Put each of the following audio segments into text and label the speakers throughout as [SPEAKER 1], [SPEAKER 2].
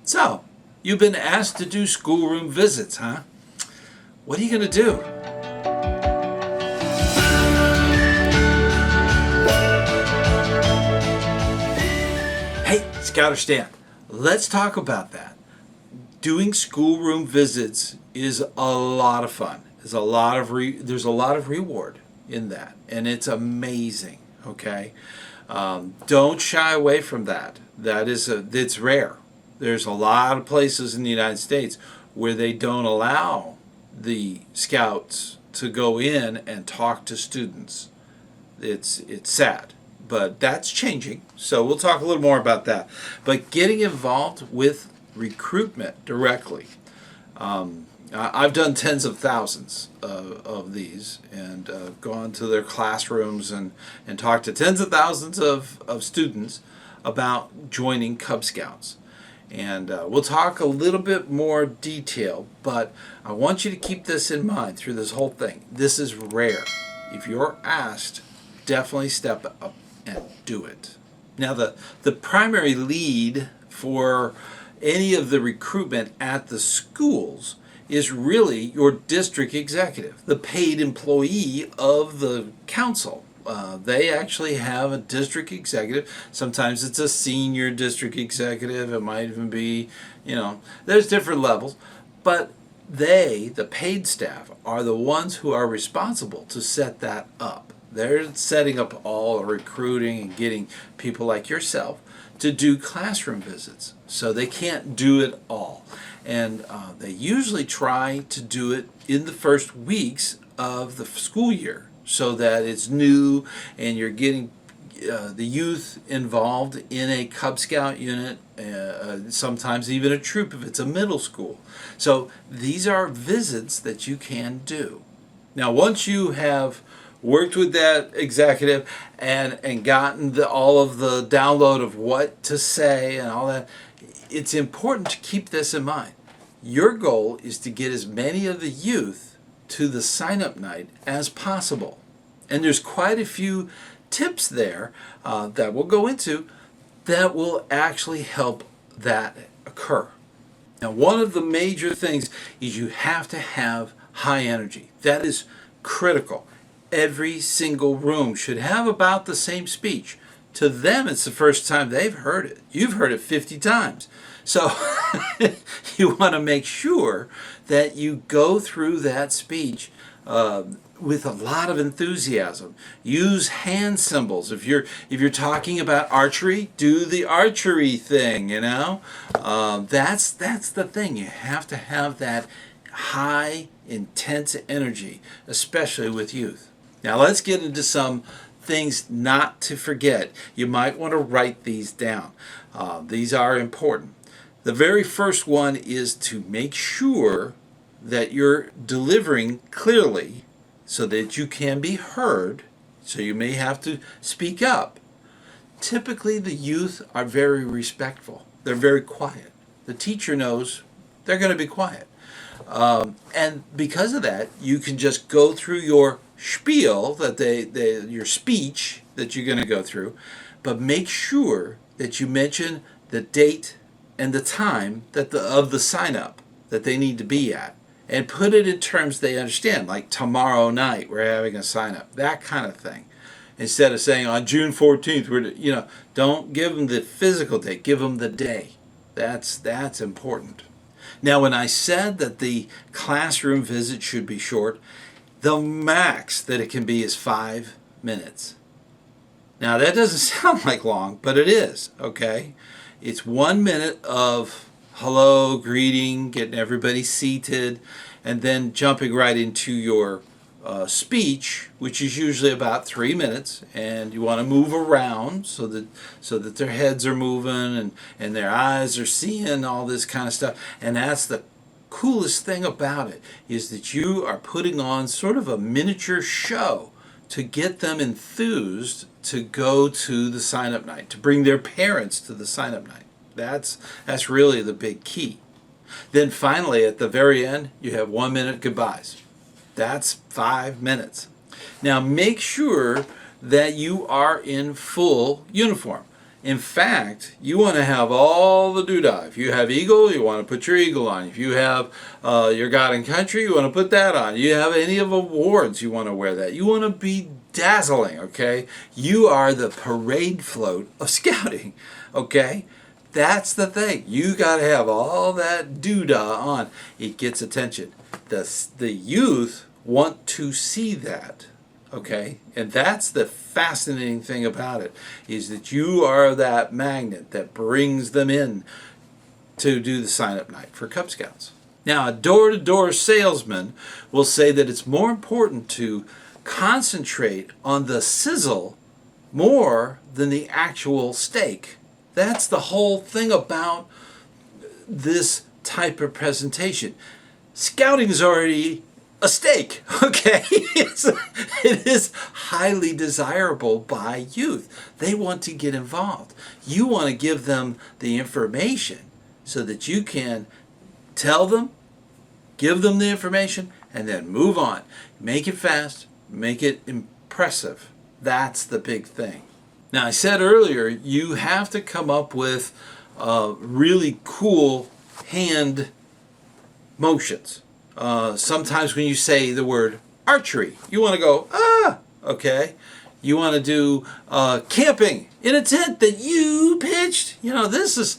[SPEAKER 1] So, you've been asked to do schoolroom visits, huh? What are you going to do? Hey, ScouterStan, let's talk about that. Doing schoolroom visits is a lot of fun. There's a lot of reward in that, and it's amazing. Okay, don't shy away from that. It's rare. There's a lot of places in the United States where they don't allow the scouts to go in and talk to students. It's sad, but that's changing. So we'll talk a little more about that. But getting involved with recruitment directly. I've done tens of thousands of these and gone to their classrooms and talked to tens of thousands of students about joining Cub Scouts. And we'll talk a little bit more detail, but I want you to keep this in mind through this whole thing. This is rare. If you're asked, definitely step up and do it. Now, the primary lead for any of the recruitment at the schools is really your district executive, the paid employee of the council. They actually have a district executive. Sometimes it's a senior district executive. It might even be, there's different levels. But they, the paid staff, are the ones who are responsible to set that up. They're setting up all the recruiting and getting people like yourself to do classroom visits. So they can't do it all. And they usually try to do it in the first weeks of the school year so that it's new and you're getting the youth involved in a Cub Scout unit, sometimes even a troop if it's a middle school. So these are visits that you can do. Now, once you have worked with that executive and gotten all of the download of what to say and all that, it's important to keep this in mind. Your goal is to get as many of the youth to the sign-up night as possible. And there's quite a few tips there that we'll go into that will actually help that occur. Now, one of the major things is you have to have high energy. That is critical. Every single room should have about the same speech. To them, it's the first time they've heard it. You've heard it 50 times. So you want to make sure that you go through that speech with a lot of enthusiasm. Use hand symbols. If you're talking about archery, do the archery thing. That's the thing. You have to have that high, intense energy, especially with youth. Now let's get into some things not to forget. You might want to write these down. These are important. The very first one is to make sure that you're delivering clearly so that you can be heard, so you may have to speak up. Typically, the youth are very respectful. They're very quiet. The teacher knows they're going to be quiet. And because of that, you can just go through your spiel, your speech that you're going to go through, but make sure that you mention the date and the time of the sign up that they need to be at, and put it in terms they understand, like tomorrow night we're having a sign up, that kind of thing. Instead of saying on June 14th, don't give them the physical date, give them the day. That's important. Now, when I said that the classroom visit should be short, the max that it can be is 5 minutes. Now, that doesn't sound like long, but it is, okay? It's 1 minute of hello, greeting, getting everybody seated, and then jumping right into your speech, which is usually about 3 minutes, and you want to move around so that their heads are moving and their eyes are seeing all this kind of stuff. And that's the coolest thing about it, is that you are putting on sort of a miniature show to get them enthused to go to the sign-up night, to bring their parents to the sign-up night. That's really the big key. Then finally, at the very end, you have 1 minute goodbyes. That's 5 minutes. Now make sure that you are in full uniform. In fact, you want to have all the doodah. If you have eagle, you want to put your eagle on. If you have your God and Country, you want to put that on. You have any of awards, you want to wear that. You want to be dazzling, okay? You are the parade float of scouting, okay? That's the thing. You got to have all that doodah on. It gets attention. The youth want to see that. Okay, and that's the fascinating thing about it, is that you are that magnet that brings them in to do the sign-up night for Cub Scouts. Now, a door-to-door salesman will say that it's more important to concentrate on the sizzle more than the actual steak. That's the whole thing about this type of presentation. Scouting is already a steak, okay? It is highly desirable by youth. They want to get involved. You want to give them the information so that you can tell them, give them the information, and then move on. Make it fast, make it impressive. That's the big thing. Now, I said earlier, you have to come up with really cool hand motions. Sometimes when you say the word archery, you want to go, okay. You want to do camping in a tent that you pitched. This is,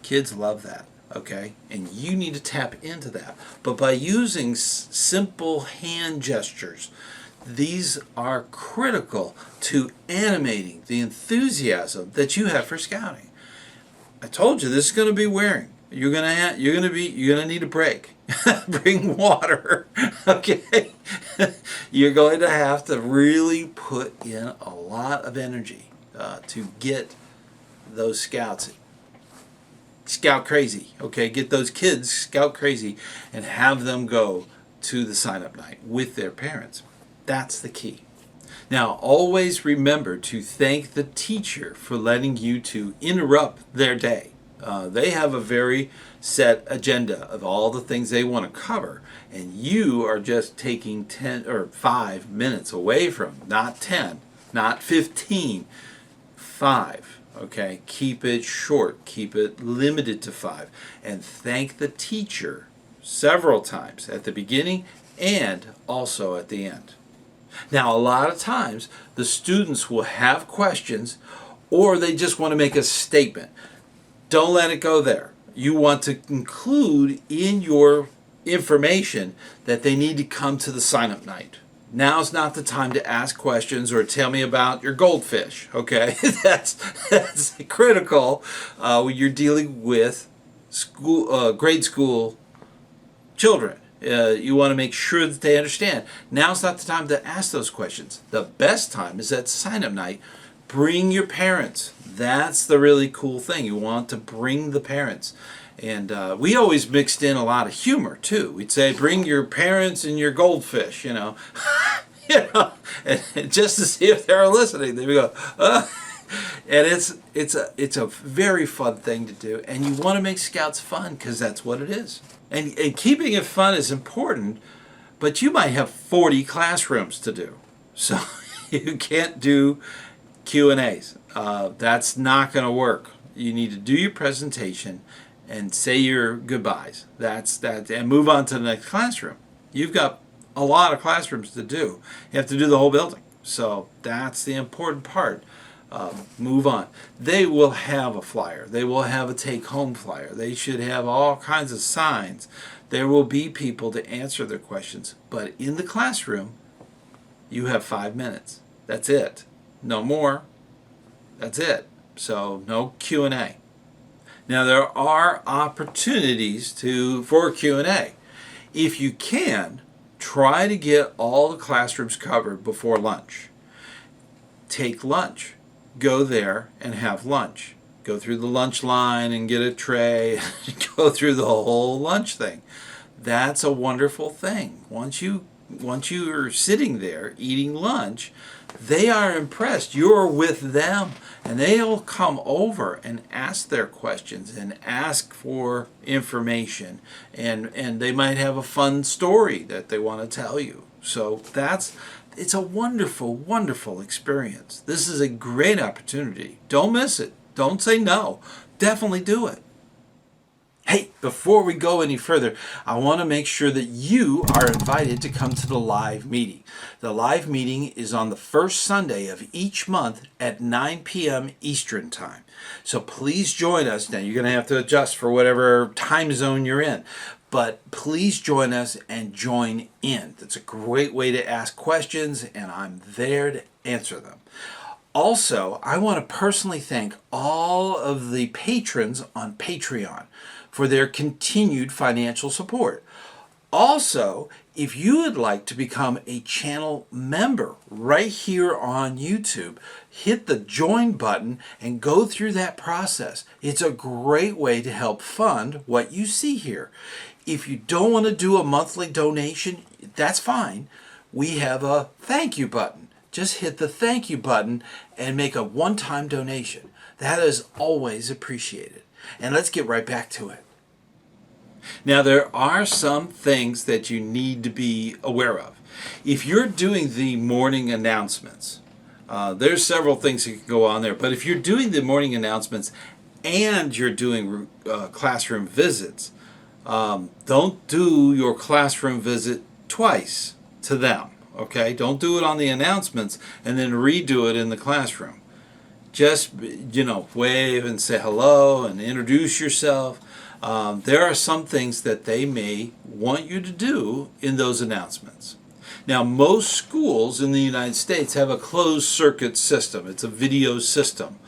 [SPEAKER 1] kids love that, okay? And you need to tap into that. But by using simple hand gestures, these are critical to animating the enthusiasm that you have for scouting. I told you this is going to be wearing. You're gonna need a break. Bring water, okay? You're going to have to really put in a lot of energy to get those scouts scout crazy, okay? Get those kids scout crazy and have them go to the sign-up night with their parents. That's the key. Now, always remember to thank the teacher for letting you to interrupt their day. They have a very set agenda of all the things they want to cover, and you are just taking 10 or 5 minutes away from, not 10, not 15, 5. Okay, keep it short, keep it limited to 5, and thank the teacher several times at the beginning and also at the end. Now, a lot of times the students will have questions, or they just want to make a statement. Don't let it go there. You want to include in your information that they need to come to the sign-up night. Now's not the time to ask questions or tell me about your goldfish, okay? That's critical when you're dealing with grade school children. You want to make sure that they understand. Now's not the time to ask those questions. The best time is at sign-up night. Bring your parents. That's the really cool thing. You want to bring the parents. And we always mixed in a lot of humor too. We'd say, bring your parents and your goldfish, and just to see if they're listening. They would go, and it's a very fun thing to do. And you want to make Scouts fun because that's what it is. And keeping it fun is important, but you might have 40 classrooms to do. So you can't do Q&As. That's not going to work. You need to do your presentation and say your goodbyes. That's that, and move on to the next classroom. You've got a lot of classrooms to do. You have to do the whole building. So that's the important part. Move on. They will have a flyer. They will have a take-home flyer. They should have all kinds of signs. There will be people to answer their questions. But in the classroom, you have 5 minutes. That's it. No more. That's it. So no Q&A. Now there are opportunities for Q&A. If you can, try to get all the classrooms covered before lunch. Take lunch. Go there and have lunch. Go through the lunch line and get a tray. Go through the whole lunch thing. That's a wonderful thing. Once you're sitting there eating lunch, they are impressed. You're with them, and they'll come over and ask their questions and ask for information, and they might have a fun story that they want to tell you. So that's it's a wonderful, wonderful experience. This is a great opportunity. Don't miss it. Don't say no. Definitely do it. Hey, before we go any further, I want to make sure that you are invited to come to the live meeting. The live meeting is on the first Sunday of each month at 9 p.m. Eastern Time. So please join us. Now, you're going to have to adjust for whatever time zone you're in. But please join us and join in. That's a great way to ask questions, and I'm there to answer them. Also, I want to personally thank all of the patrons on Patreon for their continued financial support. Also, if you would like to become a channel member right here on YouTube, hit the join button and go through that process. It's a great way to help fund what you see here. If you don't want to do a monthly donation, that's fine. We have a thank you button. Just hit the thank you button and make a one-time donation. That is always appreciated. And let's get right back to it. Now, there are some things that you need to be aware of. If you're doing the morning announcements, there's several things that can go on there. But if you're doing the morning announcements and you're doing classroom visits, don't do your classroom visit twice to them. Okay? Don't do it on the announcements and then redo it in the classroom. Just, wave and say hello and introduce yourself. There are some things that they may want you to do in those announcements. Now, most schools in the United States have a closed circuit system. It's a video system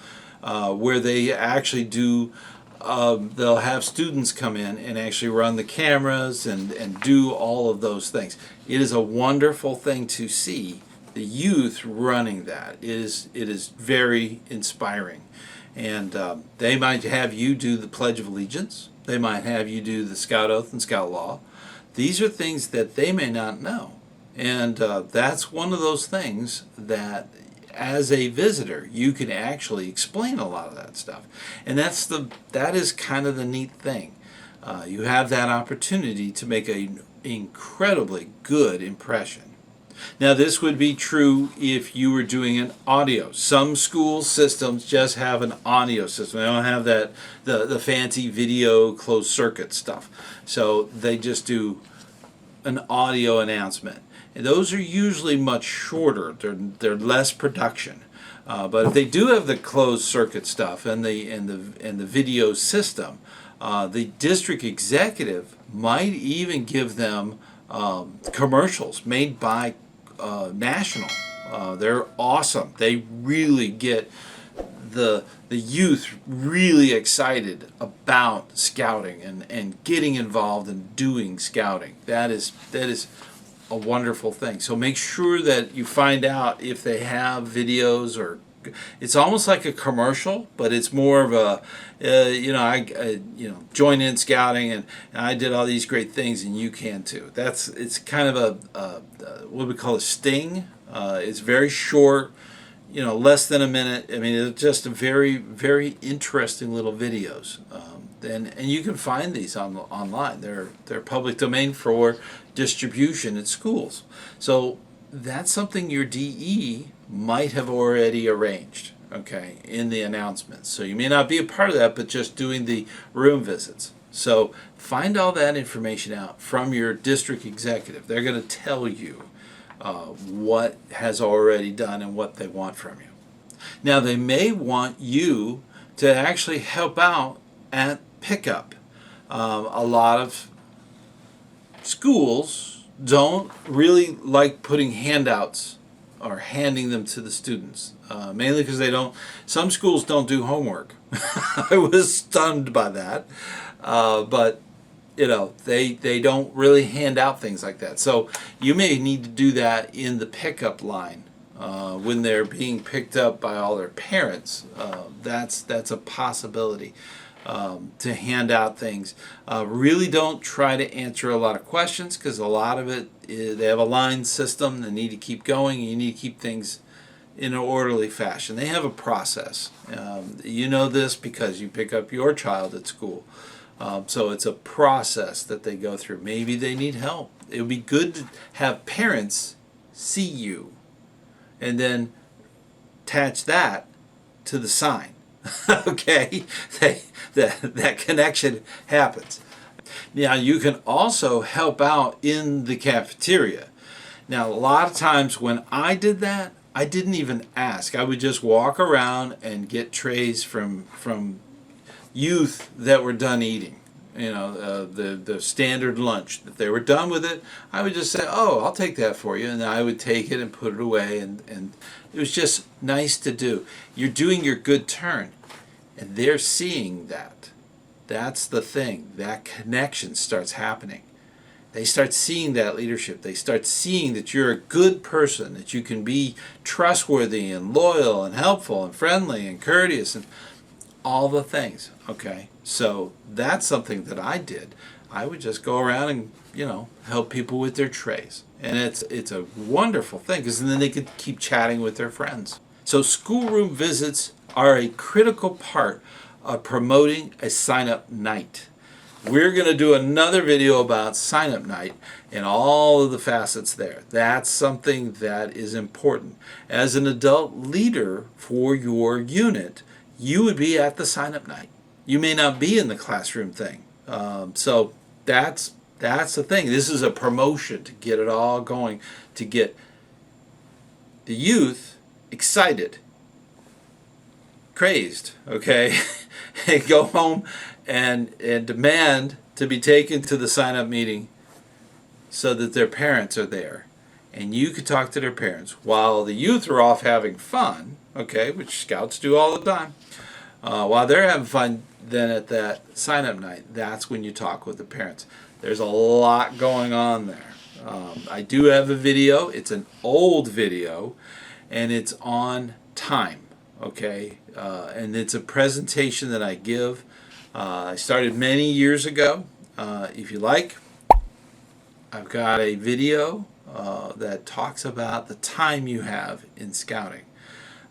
[SPEAKER 1] where they actually do, they'll have students come in and actually run the cameras and do all of those things. It is a wonderful thing to see the youth running that. It is very inspiring. And they might have you do the Pledge of Allegiance. They might have you do the Scout Oath and Scout Law. These are things that they may not know. And that's one of those things that, as a visitor, you can actually explain a lot of that stuff. And that is kind of the neat thing. You have that opportunity to make an incredibly good impression. Now, this would be true if you were doing an audio. Some school systems just have an audio system. They don't have the fancy video closed circuit stuff. So they just do an audio announcement. And those are usually much shorter. They're less production. But if they do have the closed circuit stuff and the video system, the district executive might even give them commercials made by National. They're awesome. They really get the youth really excited about scouting and getting involved and doing scouting. That is a wonderful thing. So make sure that you find out if they have videos, or it's almost like a commercial, but it's more of a join in scouting and I did all these great things and you can too. It's kind of a what we call a sting. It's very short, less than a minute. I mean, it's just a very, very interesting little videos. And you can find these online. They're public domain for distribution at schools. So that's something your DE might have already arranged, okay, in the announcements. So you may not be a part of that, but just doing the room visits. So find all that information out from your district executive. They're going to tell you what has already done and what they want from you. Now, they may want you to actually help out at pickup. A lot of schools don't really like putting handouts or handing them to the students, mainly because some schools don't do homework. I was stunned by that, but they don't really hand out things like that. So you may need to do that in the pickup line when they're being picked up by all their parents. That's a possibility. To hand out things. Really don't try to answer a lot of questions, because a lot of it they have a line system. They need to keep going. You need to keep things in an orderly fashion. They have a process. You know this because you pick up your child at school. So it's a process that they go through. Maybe they need help. It would be good to have parents see you and then attach that to the sign. Okay, that connection happens. Now you can also help out in the cafeteria. Now a lot of times when I did that, I didn't even ask. I would just walk around and get trays from youth that were done eating. You know, the standard lunch. If they were done with it, I would just say, "Oh, I'll take that for you," and I would take it and put it away, and it was just nice to do. You're doing your good turn, and they're seeing that. That's the thing. That connection starts happening. They start seeing that leadership. They start seeing that you're a good person, that you can be trustworthy and loyal and helpful and friendly and courteous and all the things. Okay, so that's something that I did. I would just go around and, you know, help people with their trays. And it's a wonderful thing, because then they could keep chatting with their friends. So schoolroom visits are a critical part of promoting a sign-up night. We're going to do another video about sign-up night and all of the facets there. That's something that is important. As an adult leader for your unit, you would be at the sign-up night. You may not be in the classroom thing. So that's the thing. This is a promotion to get it all going, to get the youth excited, crazed, okay, and go home and demand to be taken to the sign-up meeting so that their parents are there. And you could talk to their parents while the youth are off having fun, okay, which scouts do all the time. While they're having fun, then at that sign-up night, that's when you talk with the parents. There's a lot going on there. I do have a video. It's an old video, and it's on time, okay? And it's a presentation that I give. I started many years ago. If you like, I've got a video that talks about the time you have in scouting.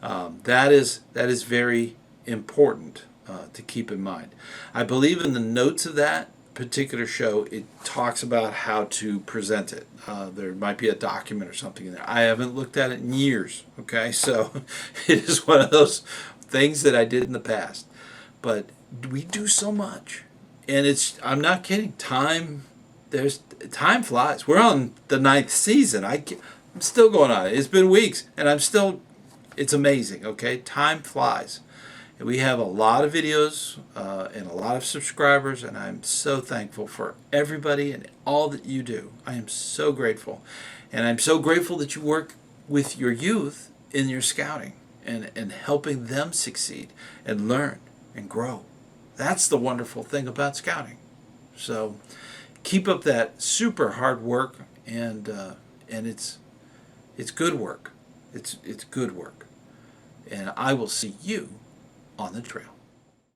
[SPEAKER 1] That is very important to keep in mind. I believe in the notes of that particular show, it talks about how to present it. There might be a document or something in there. I haven't looked at it in years, okay? So it is one of those things that I did in the past. But we do so much. And I'm not kidding. Time flies. We're on the 9th season. I'm still going on it. It's been weeks, and it's amazing, okay? Time flies. And we have a lot of videos and a lot of subscribers, and I'm so thankful for everybody and all that you do. I am so grateful. And I'm so grateful that you work with your youth in your scouting and helping them succeed and learn and grow. That's the wonderful thing about scouting. So keep up that super hard work, and it's good work. It's good work. And I will see you on the trail.